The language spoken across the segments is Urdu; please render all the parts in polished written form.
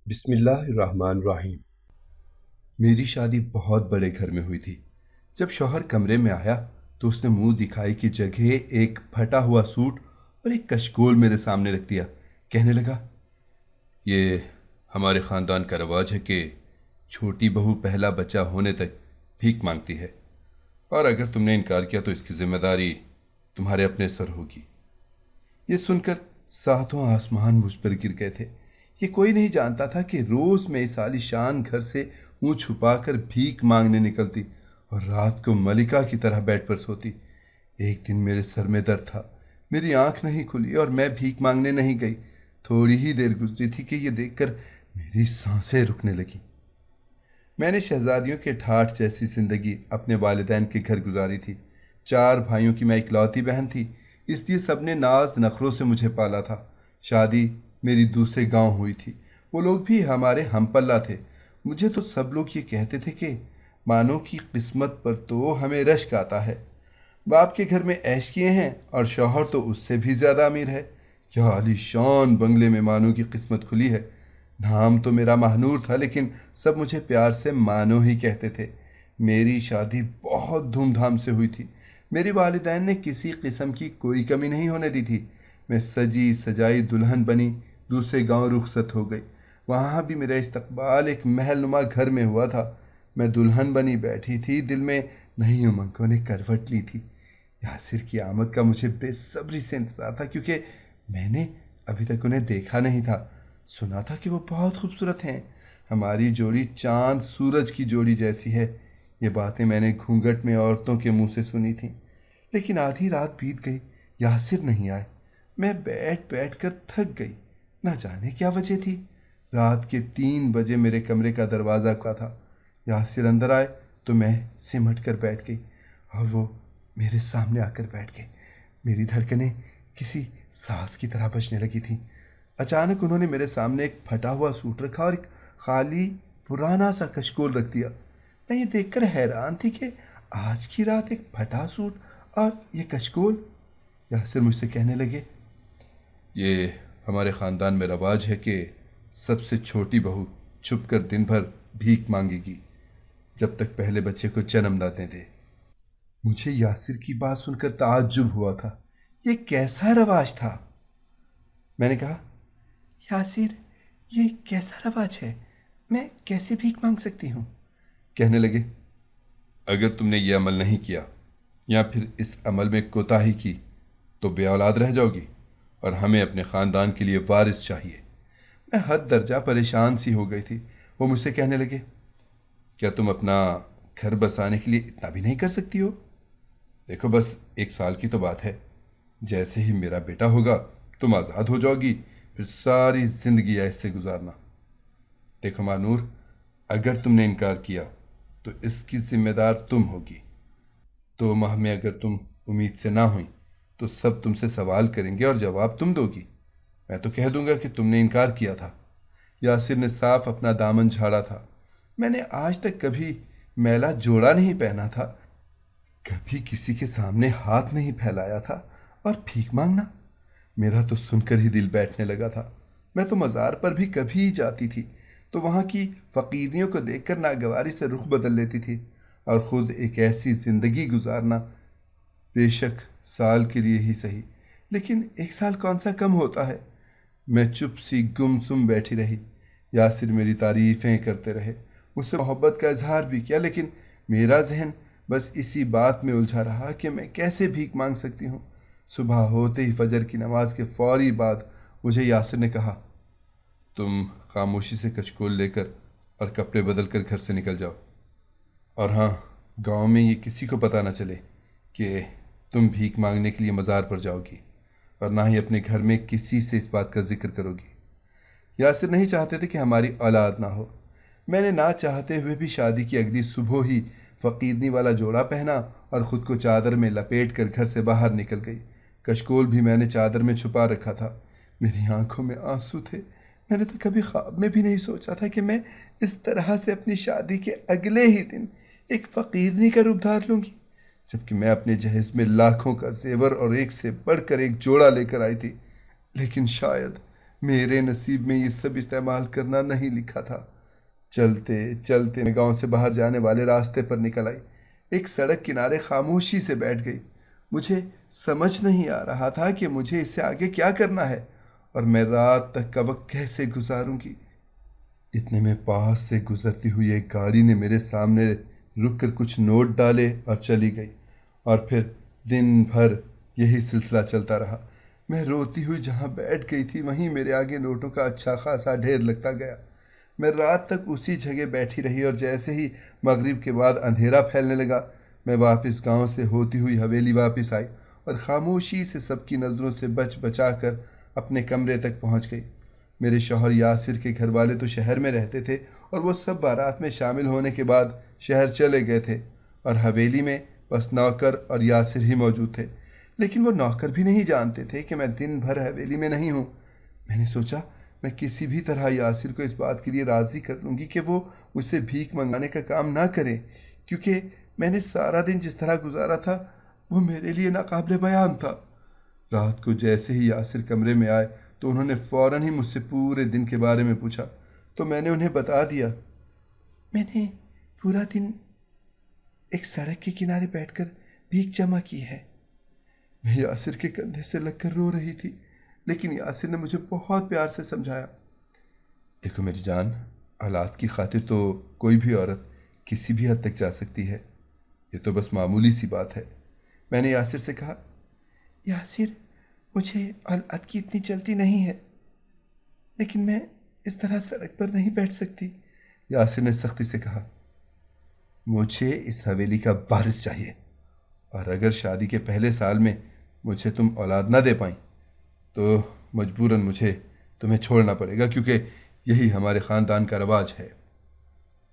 بسم اللہ الرحمن الرحیم۔ میری شادی بہت بڑے گھر میں ہوئی تھی۔ جب شوہر کمرے میں آیا تو اس نے منہ دکھائی کی جگہ ایک پھٹا ہوا سوٹ اور ایک کشکول میرے سامنے رکھ دیا۔ کہنے لگا، یہ ہمارے خاندان کا رواج ہے کہ چھوٹی بہو پہلا بچہ ہونے تک بھیک مانگتی ہے، اور اگر تم نے انکار کیا تو اس کی ذمہ داری تمہارے اپنے سر ہوگی۔ یہ سن کر ساتوں آسمان مجھ پر گر گئے تھے۔ یہ کوئی نہیں جانتا تھا کہ روز میں اس عالیشان گھر سے منہ چھپا کر بھیک مانگنے نکلتی اور رات کو ملکہ کی طرح بیڈ پر سوتی۔ ایک دن میرے سر میں درد تھا، میری آنکھ نہیں کھلی اور میں بھیک مانگنے نہیں گئی۔ تھوڑی ہی دیر گزری تھی کہ یہ دیکھ کر میری سانسیں رکنے لگیں۔ میں نے شہزادیوں کے ٹھاٹھ جیسی زندگی اپنے والدین کے گھر گزاری تھی۔ 4 بھائیوں کی میں اکلوتی بہن تھی، اس لیے سب نے ناز نخروں سے مجھے پالا تھا۔ شادی میری دوسرے گاؤں ہوئی تھی، وہ لوگ بھی ہمارے ہم پلہ تھے۔ مجھے تو سب لوگ یہ کہتے تھے کہ مانو کی قسمت پر تو ہمیں رشک آتا ہے۔ باپ کے گھر میں عیش کیے ہیں اور شوہر تو اس سے بھی زیادہ امیر ہے۔ کیا عالی شان بنگلے میں مانو کی قسمت کھلی ہے۔ نام تو میرا مہنور تھا، لیکن سب مجھے پیار سے مانو ہی کہتے تھے۔ میری شادی بہت دھوم دھام سے ہوئی تھی۔ میرے والدین نے کسی قسم کی کوئی کمی نہیں ہونے دی تھی۔ میں سجی سجائی دلہن بنی دوسرے گاؤں رخصت ہو گئی۔ وہاں بھی میرا استقبال ایک محل نما گھر میں ہوا تھا۔ میں دلہن بنی بیٹھی تھی، دل میں نئی امنگوں نے کروٹ لی تھی۔ یاسر کی آمد کا مجھے بے صبری سے انتظار تھا، کیونکہ میں نے ابھی تک انہیں دیکھا نہیں تھا۔ سنا تھا کہ وہ بہت خوبصورت ہیں، ہماری جوڑی چاند سورج کی جوڑی جیسی ہے۔ یہ باتیں میں نے گھونگھٹ میں عورتوں کے منہ سے سنی تھیں۔ لیکن آدھی رات بیت گئی، یاسر نہیں آئے۔ میں بیٹھ بیٹھ کر تھک گئی، نہ جانے کیا وجہ تھی۔ رات کے 3 بجے میرے کمرے کا دروازہ کھلا تھا۔ یاسر اندر آئے تو میں سمٹ کر بیٹھ گئی اور وہ میرے سامنے آ کر بیٹھ گئے۔ میری دھڑکنیں کسی ساز کی طرح بجنے لگی تھیں۔ اچانک انہوں نے میرے سامنے ایک پھٹا ہوا سوٹ رکھا اور ایک خالی پرانا سا کشکول رکھ دیا۔ میں یہ دیکھ کر حیران تھی کہ آج کی رات ایک پھٹا سوٹ اور یہ کشکول۔ یاسر مجھ سے کہنے لگے، یہ ہمارے خاندان میں رواج ہے کہ سب سے چھوٹی بہو چھپ کر دن بھر بھیک مانگے گی جب تک پہلے بچے کو جنم نہ دے دے۔ مجھے یاسر کی بات سن کر تعجب ہوا تھا۔ یہ کیسا رواج تھا؟ میں نے کہا، یاسر، یہ کیسا رواج ہے؟ میں کیسے بھیک مانگ سکتی ہوں؟ کہنے لگے، اگر تم نے یہ عمل نہیں کیا یا پھر اس عمل میں کوتاہی کی تو بے اولاد رہ جاؤ گی، اور ہمیں اپنے خاندان کے لیے وارث چاہیے۔ میں حد درجہ پریشان سی ہو گئی تھی۔ وہ مجھ سے کہنے لگے، کیا تم اپنا گھر بسانے کے لیے اتنا بھی نہیں کر سکتی ہو؟ دیکھو، بس 1 سال کی تو بات ہے، جیسے ہی میرا بیٹا ہوگا تم آزاد ہو جاؤ گی، پھر ساری زندگی ایسے گزارنا۔ دیکھو مانور، اگر تم نے انکار کیا تو اس کی ذمہ دار تم ہوگی۔ 2 ماہ میں اگر تم امید سے نہ ہوئی تو سب تم سے سوال کریں گے اور جواب تم دو گی۔ میں تو کہہ دوں گا کہ تم نے انکار کیا تھا۔ یاسر نے صاف اپنا دامن جھاڑا تھا۔ میں نے آج تک کبھی میلا جوڑا نہیں پہنا تھا، کبھی کسی کے سامنے ہاتھ نہیں پھیلایا تھا، اور بھیک مانگنا، میرا تو سن کر ہی دل بیٹھنے لگا تھا۔ میں تو مزار پر بھی کبھی جاتی تھی تو وہاں کی فقیریوں کو دیکھ کر ناگواری سے رخ بدل لیتی تھی، اور خود ایک ایسی زندگی گزارنا، بے شک سال کے لیے ہی صحیح، لیکن 1 سال کون سا کم ہوتا ہے۔ میں چپ سی گم سم بیٹھی رہی۔ یاسر میری تعریفیں کرتے رہے، مجھ سے محبت کا اظہار بھی کیا، لیکن میرا ذہن بس اسی بات میں الجھا رہا کہ میں کیسے بھیک مانگ سکتی ہوں۔ صبح ہوتے ہی فجر کی نماز کے فوری بعد مجھے یاسر نے کہا، تم خاموشی سے کچکول لے کر اور کپڑے بدل کر گھر سے نکل جاؤ، اور ہاں، گاؤں میں یہ کسی کو پتہ نہ چلے کہ تم بھیک مانگنے کے لیے مزار پر جاؤ گی، اور نہ ہی اپنے گھر میں کسی سے اس بات کا ذکر کرو گی۔ یاسر نہیں چاہتے تھے کہ ہماری اولاد نہ ہو۔ میں نے نہ چاہتے ہوئے بھی شادی کی اگلی صبح ہی فقیرنی والا جوڑا پہنا اور خود کو چادر میں لپیٹ کر گھر سے باہر نکل گئی۔ کشکول بھی میں نے چادر میں چھپا رکھا تھا۔ میری آنکھوں میں آنسو تھے۔ میں نے تو کبھی خواب میں بھی نہیں سوچا تھا کہ میں اس طرح سے اپنی شادی کے اگلے ہی دن ایک فقیرنی کا روپ دھار لوں گی، جبکہ میں اپنے جہیز میں لاکھوں کا زیور اور ایک سے بڑھ کر ایک جوڑا لے کر آئی تھی۔ لیکن شاید میرے نصیب میں یہ سب استعمال کرنا نہیں لکھا تھا۔ چلتے چلتے میں گاؤں سے باہر جانے والے راستے پر نکل آئی۔ ایک سڑک کنارے خاموشی سے بیٹھ گئی۔ مجھے سمجھ نہیں آ رہا تھا کہ مجھے اس سے آگے کیا کرنا ہے اور میں رات تک کا وقت کیسے گزاروں گی۔ اتنے میں پاس سے گزرتی ہوئی ایک گاڑی نے میرے سامنے رک کر کچھ نوٹ ڈالے اور چلی گئی، اور پھر دن بھر یہی سلسلہ چلتا رہا۔ میں روتی ہوئی جہاں بیٹھ گئی تھی وہیں میرے آگے نوٹوں کا اچھا خاصا ڈھیر لگتا گیا۔ میں رات تک اسی جگہ بیٹھی رہی، اور جیسے ہی مغرب کے بعد اندھیرا پھیلنے لگا میں واپس گاؤں سے ہوتی ہوئی حویلی واپس آئی اور خاموشی سے سب کی نظروں سے بچ بچا کر اپنے کمرے تک پہنچ گئی۔ میرے شوہر یاسر کے گھر والے تو شہر میں رہتے تھے اور وہ سب بارات میں شامل ہونے کے بعد شہر چلے گئے تھے، اور حویلی میں بس نوکر اور یاسر ہی موجود تھے۔ لیکن وہ نوکر بھی نہیں جانتے تھے کہ میں دن بھر حویلی میں نہیں ہوں۔ میں نے سوچا میں کسی بھی طرح یاسر کو اس بات کے لیے راضی کر لوں گی کہ وہ مجھ سے بھیک منگانے کا کام نہ کرے، کیونکہ میں نے سارا دن جس طرح گزارا تھا وہ میرے لیے ناقابل بیان تھا۔ رات کو جیسے ہی یاسر کمرے میں آئے تو انہوں نے فوراً ہی مجھ سے پورے دن کے بارے میں پوچھا، تو میں نے انہیں بتا دیا۔ میں نے پورا دن ایک سڑک کے کنارے بیٹھ کر بھیک جمع کی ہے۔ میں یاسر کے کندھے سے لگ کر رو رہی تھی، لیکن یاسر نے مجھے بہت پیار سے سمجھایا۔ دیکھو میری جان، حالات کی خاطر تو کوئی بھی عورت کسی بھی حد تک جا سکتی ہے، یہ تو بس معمولی سی بات ہے۔ میں نے یاسر سے کہا، یاسر مجھے اولاد کی اتنی جلدی نہیں ہے، لیکن میں اس طرح سڑک پر نہیں بیٹھ سکتی۔ یاسر نے سختی سے کہا، مجھے اس حویلی کا وارث چاہیے، اور اگر شادی کے پہلے سال میں مجھے تم اولاد نہ دے پائیں تو مجبوراً مجھے تمہیں چھوڑنا پڑے گا، کیونکہ یہی ہمارے خاندان کا رواج ہے۔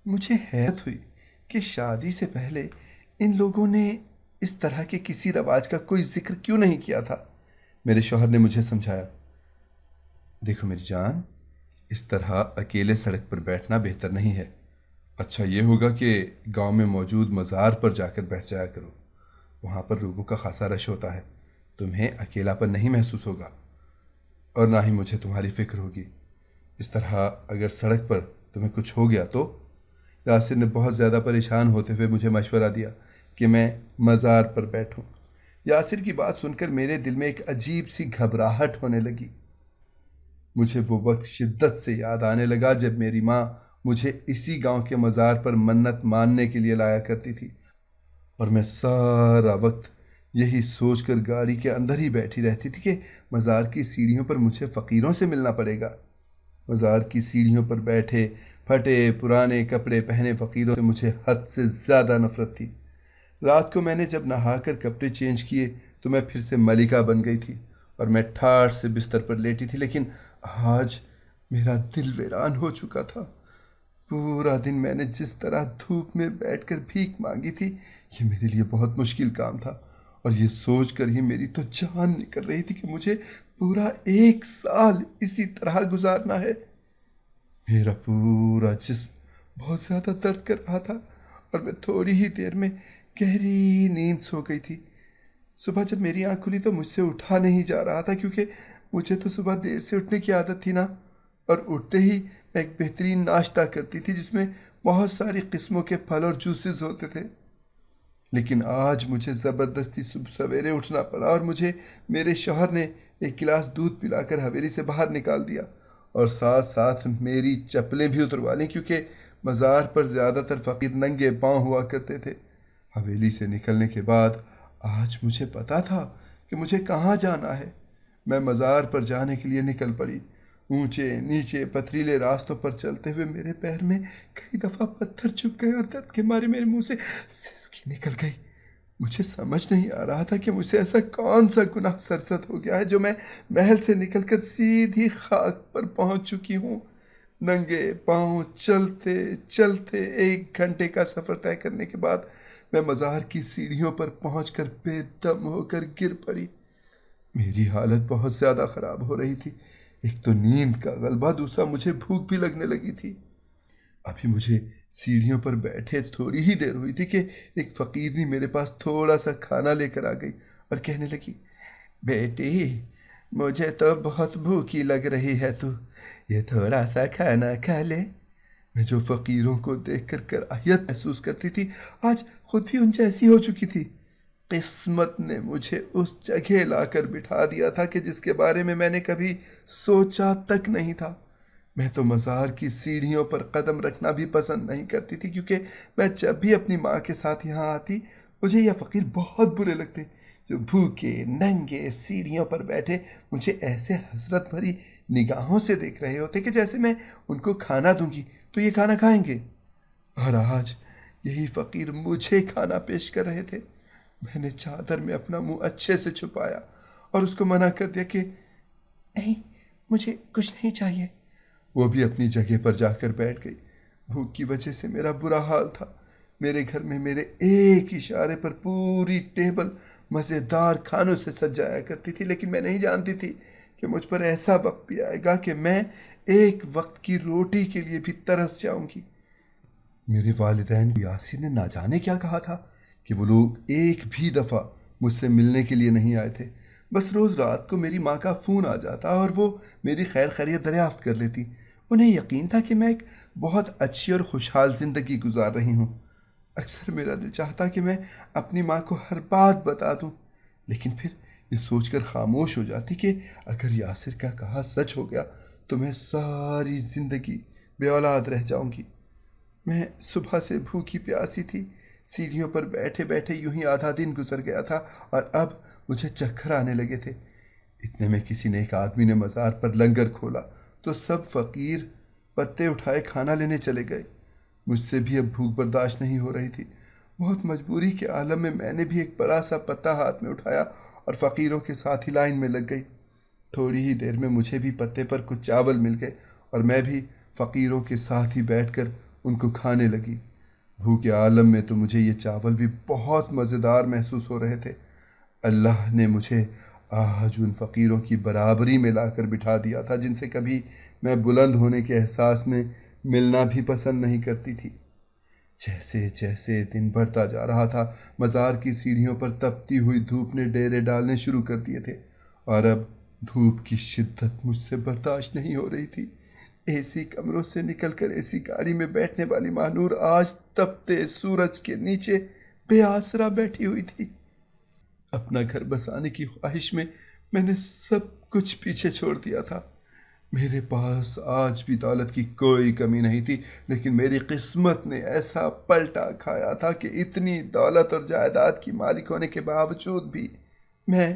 مجھے حیرت ہوئی کہ شادی سے پہلے ان لوگوں نے اس طرح کے کسی رواج کا کوئی ذکر کیوں نہیں کیا تھا۔ میرے شوہر نے مجھے سمجھایا، دیکھو میری جان، اس طرح اکیلے سڑک پر بیٹھنا بہتر نہیں ہے۔ اچھا یہ ہوگا کہ گاؤں میں موجود مزار پر جا کر بیٹھ جایا کرو، وہاں پر لوگوں کا خاصا رش ہوتا ہے، تمہیں اکیلاپن نہیں محسوس ہوگا، اور نہ ہی مجھے تمہاری فکر ہوگی۔ اس طرح اگر سڑک پر تمہیں کچھ ہو گیا تو؟ یاسر نے بہت زیادہ پریشان ہوتے ہوئے مجھے مشورہ دیا کہ میں مزار پر بیٹھوں۔ یاسر کی بات سن کر میرے دل میں ایک عجیب سی گھبراہٹ ہونے لگی۔ مجھے وہ وقت شدت سے یاد آنے لگا جب میری ماں مجھے اسی گاؤں کے مزار پر منت ماننے کے لیے لایا کرتی تھی، اور میں سارا وقت یہی سوچ کر گاڑی کے اندر ہی بیٹھی رہتی تھی کہ مزار کی سیڑھیوں پر مجھے فقیروں سے ملنا پڑے گا۔ مزار کی سیڑھیوں پر بیٹھے پھٹے پرانے کپڑے پہنے فقیروں سے مجھے حد سے زیادہ نفرت تھی۔ رات کو میں نے جب نہا کر کپڑے چینج کیے تو میں پھر سے ملکہ بن گئی تھی اور میں ٹھاٹھ سے بستر پر لیٹی تھی، لیکن آج میرا دل ویران ہو چکا تھا۔ پورا دن میں نے جس طرح دھوپ میں بیٹھ کر بھیک مانگی تھی، یہ میرے لیے بہت مشکل کام تھا، اور یہ سوچ کر ہی میری تو جان نکل رہی تھی کہ مجھے پورا 1 سال اسی طرح گزارنا ہے۔ میرا پورا جسم بہت زیادہ درد کر رہا تھا اور میں تھوڑی ہی دیر میں گہری نیند سو گئی تھی۔ صبح جب میری آنکھ کھلی تو مجھ سے اٹھا نہیں جا رہا تھا، کیونکہ مجھے تو صبح دیر سے اٹھنے کی عادت تھی نا، اور اٹھتے ہی میں ایک بہترین ناشتہ کرتی تھی جس میں بہت ساری قسموں کے پھل اور جوسز ہوتے تھے۔ لیکن آج مجھے زبردستی صبح سویرے اٹھنا پڑا، اور مجھے میرے شوہر نے ایک گلاس دودھ پلا کر حویلی سے باہر نکال دیا، اور ساتھ ساتھ میری چپلیں بھی اتروا لیں، کیونکہ مزار پر زیادہ تر فقیر ننگے پاؤں ہوا کرتے تھے۔ حویلی سے نکلنے کے بعد آج مجھے پتا تھا کہ مجھے کہاں جانا ہے۔ میں مزار پر جانے کے لیے نکل پڑی۔ اونچے نیچے پتھریلے راستوں پر چلتے ہوئے میرے پیر میں کئی دفعہ پتھر چبھ گئے اور درد کے مارے میرے منہ سے سسکی نکل گئی۔ مجھے سمجھ نہیں آ رہا تھا کہ مجھ سے ایسا کون سا گناہ سرزد ہو گیا ہے جو میں محل سے نکل کر سیدھی خاک پر پہنچ چکی ہوں۔ ننگے پاؤں چلتے چلتے 1 گھنٹے کا سفر طے کرنے کے بعد میں مزار کی سیڑھیوں پر پہنچ کر بے دم ہو کر گر پڑی۔ میری حالت بہت زیادہ خراب ہو رہی تھی۔ ایک تو نیند کا غلبہ، دوسرا مجھے بھوک بھی لگنے لگی تھی۔ ابھی مجھے سیڑھیوں پر بیٹھے تھوڑی ہی دیر ہوئی تھی کہ ایک فقیرنی میرے پاس تھوڑا سا کھانا لے کر آ گئی اور کہنے لگی، بیٹی مجھے تو بہت بھوکی لگ رہی ہے، تو یہ تھوڑا سا کھانا کھا لے۔ میں جو فقیروں کو دیکھ کر کراہیت محسوس کرتی تھی، آج خود بھی ان جیسی ہو چکی تھی۔ قسمت نے مجھے اس جگہ لا کر بٹھا دیا تھا کہ جس کے بارے میں نے کبھی سوچا تک نہیں تھا۔ میں تو مزار کی سیڑھیوں پر قدم رکھنا بھی پسند نہیں کرتی تھی، کیونکہ میں جب بھی اپنی ماں کے ساتھ یہاں آتی، مجھے یہ فقیر بہت برے لگتے، جو بھوکے ننگے سیڑھیوں پر بیٹھے مجھے ایسے حسرت بھری نگاہوں سے دیکھ رہے ہوتے کہ جیسے میں ان کو کھانا دوں گی تو یہ کھانا کھائیں گے، اور آج یہی فقیر مجھے کھانا پیش کر رہے تھے۔ میں نے چادر میں اپنا منہ اچھے سے چھپایا اور اس کو منع کر دیا کہ نہیں، مجھے کچھ نہیں چاہیے۔ وہ بھی اپنی جگہ پر جا کر بیٹھ گئی۔ بھوک کی وجہ سے میرا برا حال تھا۔ میرے گھر میں میرے ایک اشارے پر پوری ٹیبل مزیدار کھانوں سے سج جایا کرتی تھی، لیکن میں نہیں جانتی تھی کہ مجھ پر ایسا وقت بھی آئے گا کہ میں ایک وقت کی روٹی کے لیے بھی ترس جاؤں گی۔ میرے والدین یاسر نے نہ جانے کیا کہا تھا کہ وہ لوگ ایک بھی دفعہ مجھ سے ملنے کے لیے نہیں آئے تھے۔ بس روز رات کو میری ماں کا فون آ جاتا اور وہ میری خیر خیریت دریافت کر لیتی۔ انہیں یقین تھا کہ میں ایک بہت اچھی اور خوشحال زندگی گزار رہی ہوں۔ اکثر میرا دل چاہتا کہ میں اپنی ماں کو ہر بات بتا دوں، لیکن پھر یہ سوچ کر خاموش ہو جاتی کہ اگر یاسر کا کہا سچ ہو گیا تو میں ساری زندگی بے اولاد رہ جاؤں گی۔ میں صبح سے بھوکی پیاسی تھی، سیڑھیوں پر بیٹھے بیٹھے یوں ہی آدھا دن گزر گیا تھا اور اب مجھے چکر آنے لگے تھے۔ اتنے میں کسی نیک آدمی نے مزار پر لنگر کھولا تو سب فقیر پتے اٹھائے کھانا لینے چلے گئے۔ مجھ سے بھی اب بھوک برداشت نہیں ہو رہی تھی۔ بہت مجبوری کے عالم میں نے بھی ایک بڑا سا پتا ہاتھ میں اٹھایا اور فقیروں کے ساتھ ہی لائن میں لگ گئی۔ تھوڑی ہی دیر میں مجھے بھی پتے پر کچھ چاول مل گئے اور میں بھی فقیروں کے ساتھ ہی بیٹھ کر ان کو کھانے لگی۔ بھوک کے عالم میں تو مجھے یہ چاول بھی بہت مزیدار محسوس ہو رہے تھے۔ اللہ نے مجھے آج ان فقیروں کی برابری میں لا کر بٹھا دیا تھا جن سے کبھی میں بلند ہونے کے احساس میں ملنا بھی پسند نہیں کرتی تھی۔ جیسے جیسے دن بڑھتا جا رہا تھا، مزار کی سیڑھیوں پر تپتی ہوئی دھوپ نے ڈیرے ڈالنے شروع کر دیے تھے اور اب دھوپ کی شدت مجھ سے برداشت نہیں ہو رہی تھی۔ اے سی کمروں سے نکل کر اے سی گاڑی میں بیٹھنے والی مانور آج تپتے سورج کے نیچے بے آسرا بیٹھی ہوئی تھی۔ اپنا گھر بسانے کی خواہش میں نے سب کچھ پیچھے چھوڑ دیا تھا۔ میرے پاس آج بھی دولت کی کوئی کمی نہیں تھی، لیکن میری قسمت نے ایسا پلٹا کھایا تھا کہ اتنی دولت اور جائیداد کی مالک ہونے کے باوجود بھی میں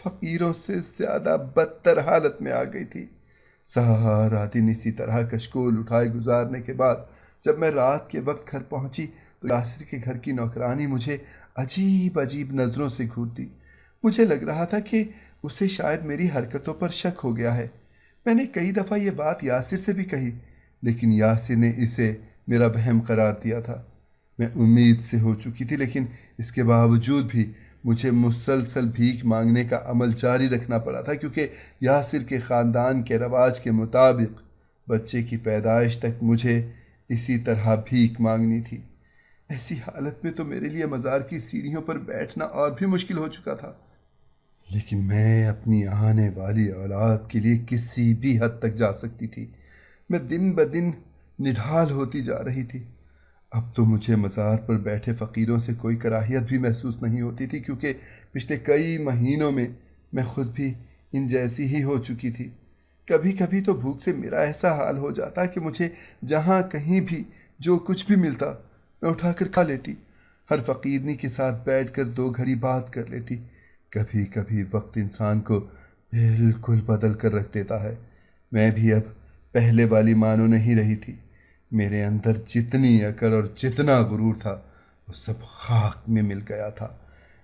فقیروں سے زیادہ بدتر حالت میں آ گئی تھی۔ سارا دن اسی طرح کشکول اٹھائے گزارنے کے بعد جب میں رات کے وقت گھر پہنچی تو یاسر کے گھر کی نوکرانی مجھے عجیب عجیب نظروں سے گھورتی۔ مجھے لگ رہا تھا کہ اسے شاید میری حرکتوں پر شک ہو گیا ہے۔ میں نے کئی دفعہ یہ بات یاسر سے بھی کہی، لیکن یاسر نے اسے میرا وہم قرار دیا تھا۔ میں امید سے ہو چکی تھی، لیکن اس کے باوجود بھی مجھے مسلسل بھیک مانگنے کا عمل جاری رکھنا پڑا تھا، کیونکہ یاسر کے خاندان کے رواج کے مطابق بچے کی پیدائش تک مجھے اسی طرح بھیک مانگنی تھی۔ ایسی حالت میں تو میرے لیے مزار کی سیڑھیوں پر بیٹھنا اور بھی مشکل ہو چکا تھا، لیکن میں اپنی آنے والی اولاد کے لیے کسی بھی حد تک جا سکتی تھی۔ میں دن بدن نڈھال ہوتی جا رہی تھی۔ اب تو مجھے مزار پر بیٹھے فقیروں سے کوئی کراہیت بھی محسوس نہیں ہوتی تھی، کیونکہ پچھلے کئی مہینوں میں خود بھی ان جیسی ہی ہو چکی تھی۔ کبھی کبھی تو بھوک سے میرا ایسا حال ہو جاتا کہ مجھے جہاں کہیں بھی جو کچھ بھی ملتا میں اٹھا کر کھا لیتی۔ ہر فقیرنی کے ساتھ بیٹھ کر 2 گھڑی بات کر لیتی۔ کبھی کبھی وقت انسان کو بالکل بدل کر رکھ دیتا ہے۔ میں بھی اب پہلے والی مانو نہیں رہی تھی۔ میرے اندر جتنی عقل اور جتنا غرور تھا وہ سب خاک میں مل گیا تھا۔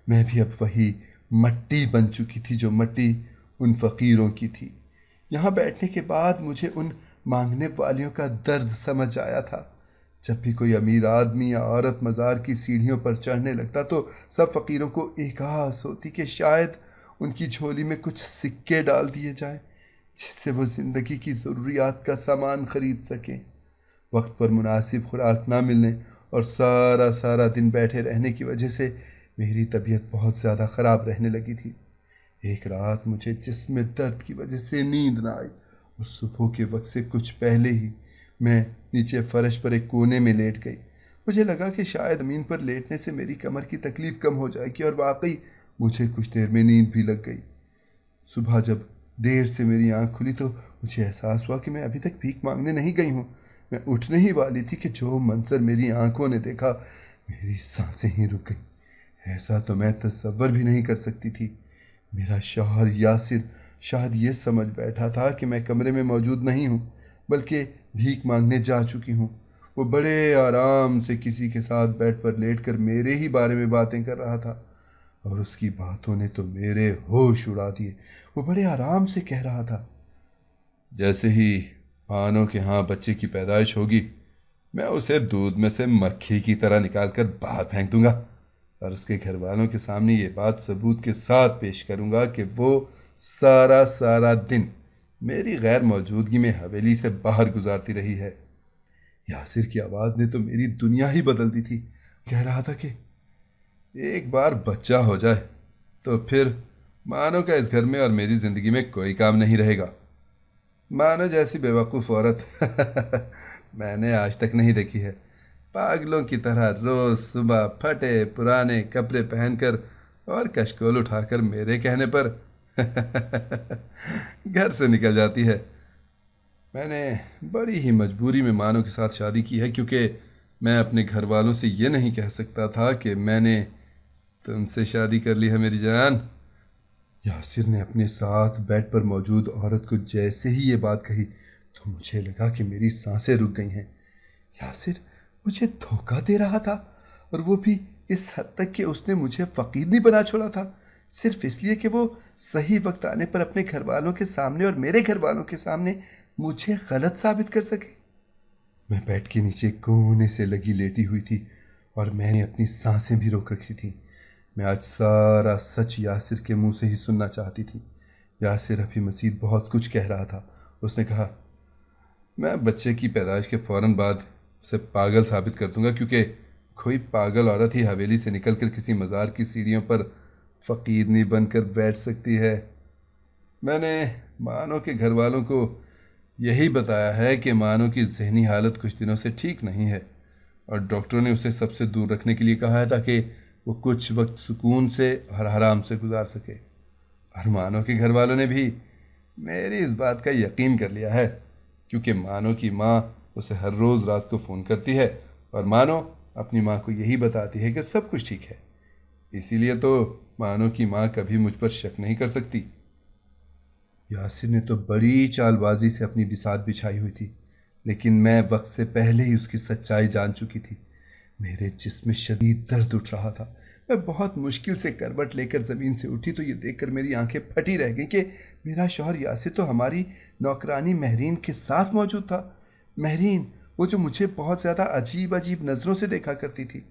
میں بھی اب وہی مٹی بن چکی تھی جو مٹی ان فقیروں کی تھی۔ یہاں بیٹھنے کے بعد مجھے ان مانگنے والیوں کا درد سمجھ آیا تھا۔ جب بھی کوئی امیر آدمی یا عورت مزار کی سیڑھیوں پر چڑھنے لگتا تو سب فقیروں کو ایک آس ہوتی کہ شاید ان کی جھولی میں کچھ سکے ڈال دیے جائیں جس سے وہ زندگی کی ضروریات کا سامان خرید سکیں۔ وقت پر مناسب خوراک نہ ملنے اور سارا دن بیٹھے رہنے کی وجہ سے میری طبیعت بہت زیادہ خراب رہنے لگی تھی۔ ایک رات مجھے جسم میں درد کی وجہ سے نیند نہ آئی اور صبح کے وقت سے کچھ پہلے ہی میں نیچے فرش پر ایک کونے میں لیٹ گئی۔ مجھے لگا کہ شاید زمین پر لیٹنے سے میری کمر کی تکلیف کم ہو جائے گی، اور واقعی مجھے کچھ دیر میں نیند بھی لگ گئی۔ صبح جب دیر سے میری آنکھ کھلی تو مجھے احساس ہوا کہ میں ابھی تک بھیک مانگنے نہیں گئی ہوں۔ میں اٹھنے ہی والی تھی کہ جو منظر میری آنکھوں نے دیکھا، میری سانسیں ہی رک گئیں۔ ایسا تو میں تصور بھی نہیں کر سکتی تھی۔ میرا شوہر یاسر شاید یہ سمجھ بیٹھا تھا کہ میں کمرے میں موجود نہیں ہوں، بلکہ بھیک مانگنے جا چکی ہوں۔ وہ بڑے آرام سے کسی کے ساتھ بیڈ پر لیٹ کر میرے ہی بارے میں باتیں کر رہا تھا، اور اس کی باتوں نے تو میرے ہوش اڑا دیے۔ وہ بڑے آرام سے کہہ رہا تھا، جیسے ہی مانو کہ ہاں بچے کی پیدائش ہوگی، میں اسے دودھ میں سے مکھی کی طرح نکال کر باہر پھینک دوں گا، اور اس کے گھر والوں کے سامنے یہ بات ثبوت کے ساتھ پیش کروں گا کہ وہ سارا دن میری غیر موجودگی میں حویلی سے باہر گزارتی رہی ہے۔ یاسر کی آواز نے تو میری دنیا ہی بدل دی تھی۔ کہہ رہا تھا کہ ایک بار بچہ ہو جائے تو پھر مانو کا اس گھر میں اور میری زندگی میں کوئی کام نہیں رہے گا۔ مانو جیسی بیوقوف عورت میں نے آج تک نہیں دیکھی ہے۔ پاگلوں کی طرح روز صبح پھٹے پرانے کپڑے پہن کر اور کشکول اٹھا کر میرے کہنے پر گھر سے نکل جاتی ہے۔ میں نے بڑی ہی مجبوری میں مانو کے ساتھ شادی کی ہے، کیونکہ میں اپنے گھر والوں سے یہ نہیں کہہ سکتا تھا کہ میں نے تم سے شادی کر لی ہے میری جان۔ یاسر نے اپنے ساتھ بیڈ پر موجود عورت کو جیسے ہی یہ بات کہی تو مجھے لگا کہ میری سانسیں رک گئی ہیں۔ یاسر مجھے دھوکہ دے رہا تھا، اور وہ بھی اس حد تک کہ اس نے مجھے فقیر نہیں بنا چھوڑا تھا، صرف اس لیے کہ وہ صحیح وقت آنے پر اپنے گھر والوں کے سامنے اور میرے گھر والوں کے سامنے مجھے غلط ثابت کر سکے۔ میں بیڈ کے نیچے کونے سے لگی لیٹی ہوئی تھی، اور میں نے اپنی سانسیں بھی روک رکھی تھی۔ میں آج سارا سچ یاسر کے منہ سے ہی سننا چاہتی تھی۔ یاسر ابھی مزید بہت کچھ کہہ رہا تھا۔ اس نے کہا، میں بچے کی پیدائش کے فوراً بعد اسے پاگل ثابت کر دوں گا، کیونکہ کوئی پاگل عورت ہی حویلی سے نکل کر کسی مزار کی سیڑھیوں پر فقیر نہیں بن کر بیٹھ سکتی ہے۔ میں نے مانو کے گھر والوں کو یہی بتایا ہے کہ مانو کی ذہنی حالت کچھ دنوں سے ٹھیک نہیں ہے، اور ڈاکٹروں نے اسے سب سے دور رکھنے کے لیے کہا ہے تاکہ وہ کچھ وقت سکون سے اور آرام سے گزار سکے۔ اور مانو کے گھر والوں نے بھی میری اس بات کا یقین کر لیا ہے، کیونکہ مانو کی ماں اسے ہر روز رات کو فون کرتی ہے، اور مانو اپنی ماں کو یہی بتاتی ہے کہ سب کچھ ٹھیک ہے۔ اسی لیے تو مانو کی ماں کبھی مجھ پر شک نہیں کر سکتی۔ یاسر نے تو بڑی چال بازی سے اپنی بساط بچھائی ہوئی تھی، لیکن میں وقت سے پہلے ہی اس کی سچائی جان چکی تھی۔ میرے جسم میں شدید درد اٹھ رہا تھا۔ میں بہت مشکل سے کروٹ لے کر زمین سے اٹھی تو یہ دیکھ کر میری آنکھیں پھٹی رہ گئیں کہ میرا شوہر یاسر تو ہماری نوکرانی مہرین کے ساتھ موجود تھا۔ مہرین، وہ جو مجھے بہت زیادہ عجیب نظروں سے دیکھا کرتی تھی۔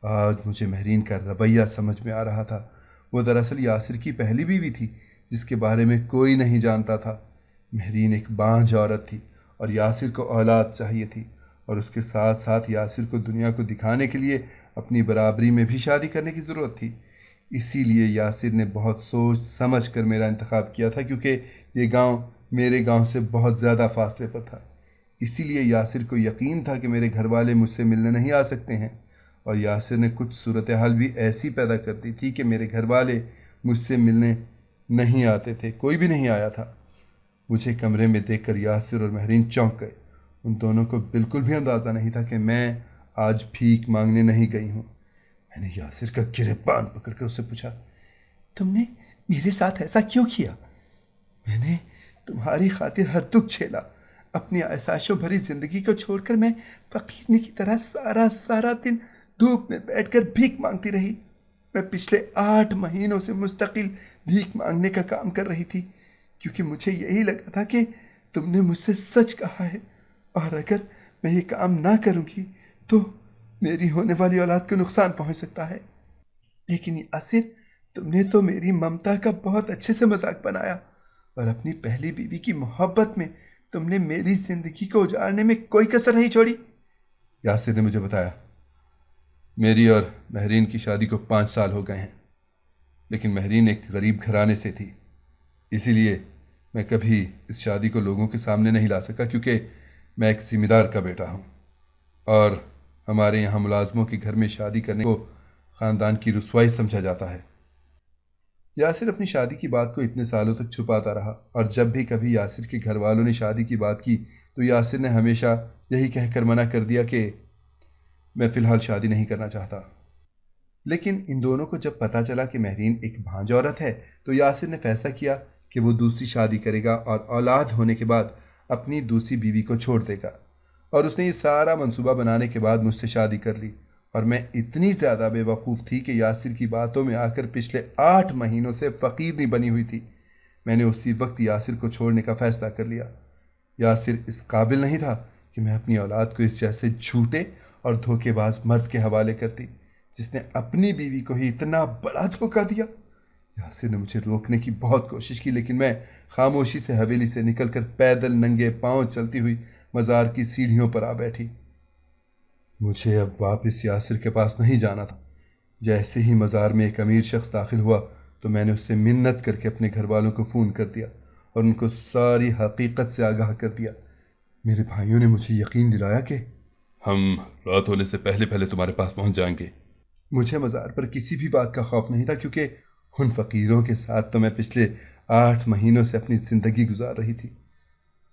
آج مجھے مہرین کا رویہ سمجھ میں آ رہا تھا۔ وہ دراصل یاسر کی پہلی بیوی تھی، جس کے بارے میں کوئی نہیں جانتا تھا۔ مہرین ایک بانجھ عورت تھی، اور یاسر کو اولاد چاہیے تھی، اور اس کے ساتھ ساتھ یاسر کو دنیا کو دکھانے کے لیے اپنی برابری میں بھی شادی کرنے کی ضرورت تھی۔ اسی لیے یاسر نے بہت سوچ سمجھ کر میرا انتخاب کیا تھا، کیونکہ یہ گاؤں میرے گاؤں سے بہت زیادہ فاصلے پر تھا۔ اسی لیے یاسر کو یقین تھا کہ میرے گھر والے مجھ سے ملنے نہیں آ سکتے ہیں، اور یاسر نے کچھ صورتحال بھی ایسی پیدا کر دی تھی کہ میرے گھر والے مجھ سے ملنے نہیں آتے تھے، کوئی بھی نہیں آیا تھا۔ مجھے کمرے میں دیکھ کر یاسر اور مہرین چونک گئے۔ ان دونوں کو بالکل بھی اندازہ نہیں تھا کہ میں آج بھیک مانگنے نہیں گئی ہوں۔ میں نے یاسر کا گریبان پکڑ کر اس سے پوچھا، تم نے میرے ساتھ ایسا کیوں کیا؟ میں نے تمہاری خاطر ہر دکھ جھیلا۔ اپنی آسائشوں بھری زندگی کو چھوڑ کر میں فقیرنی کی طرح سارا دن دھوپ میں بیٹھ کر بھیک مانگتی رہی۔ میں پچھلے 8 مہینوں سے مستقل بھیک مانگنے کا کام کر رہی تھی، کیونکہ مجھے یہی لگا تھا کہ تم نے مجھ سے سچ کہا ہے، اور اگر میں یہ کام نہ کروں گی تو میری ہونے والی اولاد کو نقصان پہنچ سکتا ہے۔ لیکن یاسر، تم نے تو میری ممتا کا بہت اچھے سے مذاق بنایا، اور اپنی پہلی بیوی کی محبت میں تم نے میری زندگی کو اجاڑنے میں کوئی کسر نہیں چھوڑی۔ یاسر نے مجھے بتایا، میری اور مہرین کی شادی کو 5 سال ہو گئے ہیں۔ لیکن مہرین ایک غریب گھرانے سے تھی، اسی لیے میں کبھی اس شادی کو لوگوں کے سامنے نہیں لا سکا، کیونکہ میں ایک ذمہ دار کا بیٹا ہوں، اور ہمارے یہاں ملازموں کے گھر میں شادی کرنے کو خاندان کی رسوائی سمجھا جاتا ہے۔ یاسر اپنی شادی کی بات کو اتنے سالوں تک چھپاتا رہا، اور جب بھی کبھی یاسر کے گھر والوں نے شادی کی بات کی تو یاسر نے ہمیشہ یہی کہہ کر منع کر دیا کہ میں فی الحال شادی نہیں کرنا چاہتا۔ لیکن ان دونوں کو جب پتہ چلا کہ مہرین ایک بھانج عورت ہے تو یاسر نے فیصلہ کیا کہ وہ دوسری شادی کرے گا اور اولاد ہونے کے بعد اپنی دوسری بیوی کو چھوڑ دے گا، اور اس نے یہ سارا منصوبہ بنانے کے بعد مجھ سے شادی کر لی، اور میں اتنی زیادہ بے وقوف تھی کہ یاسر کی باتوں میں آ کر پچھلے 8 مہینوں سے فقیر نہیں بنی ہوئی تھی۔ میں نے اسی وقت یاسر کو چھوڑنے کا فیصلہ کر لیا۔ یاسر اس قابل نہیں تھا کہ میں اپنی اولاد کو اس جیسے جھوٹے اور دھوکے باز مرد کے حوالے کرتی، جس نے اپنی بیوی کو ہی اتنا بڑا دھوکہ دیا۔ یاسر نے مجھے روکنے کی بہت کوشش کی، لیکن میں خاموشی سے حویلی سے نکل کر پیدل ننگے پاؤں چلتی ہوئی مزار کی سیڑھیوں پر آ بیٹھی۔ مجھے اب واپس یاسر کے پاس نہیں جانا تھا۔ جیسے ہی مزار میں ایک امیر شخص داخل ہوا تو میں نے اس سے منت کر کے اپنے گھر والوں کو فون کر دیا اور ان کو ساری حقیقت سے آگاہ کر دیا۔ میرے بھائیوں نے مجھے یقین دلایا کہ ہم رات ہونے سے پہلے پہلے تمہارے پاس پہنچ جائیں گے۔ مجھے مزار پر کسی بھی بات کا خوف نہیں تھا، کیونکہ ان فقیروں کے ساتھ تو میں پچھلے 8 مہینوں سے اپنی زندگی گزار رہی تھی۔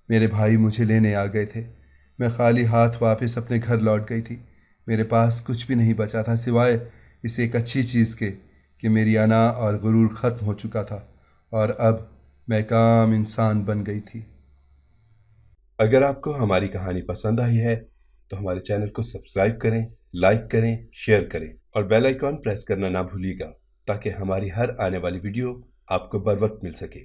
میرے بھائی مجھے لینے آ گئے تھے۔ میں خالی ہاتھ واپس اپنے گھر لوٹ گئی تھی۔ میرے پاس کچھ بھی نہیں بچا تھا سوائے اس ایک اچھی چیز کے کہ میری انا اور غرور ختم ہو چکا تھا، اور اب میں ایک عام انسان بن گئی تھی۔ اگر آپ کو ہماری کہانی پسند آئی ہے تو ہمارے چینل کو سبسکرائب کریں، لائک کریں، شیئر کریں اور بیل آئیکن پریس کرنا نہ بھولیے گا، تاکہ ہماری ہر آنے والی ویڈیو آپ کو بر وقت مل سکے۔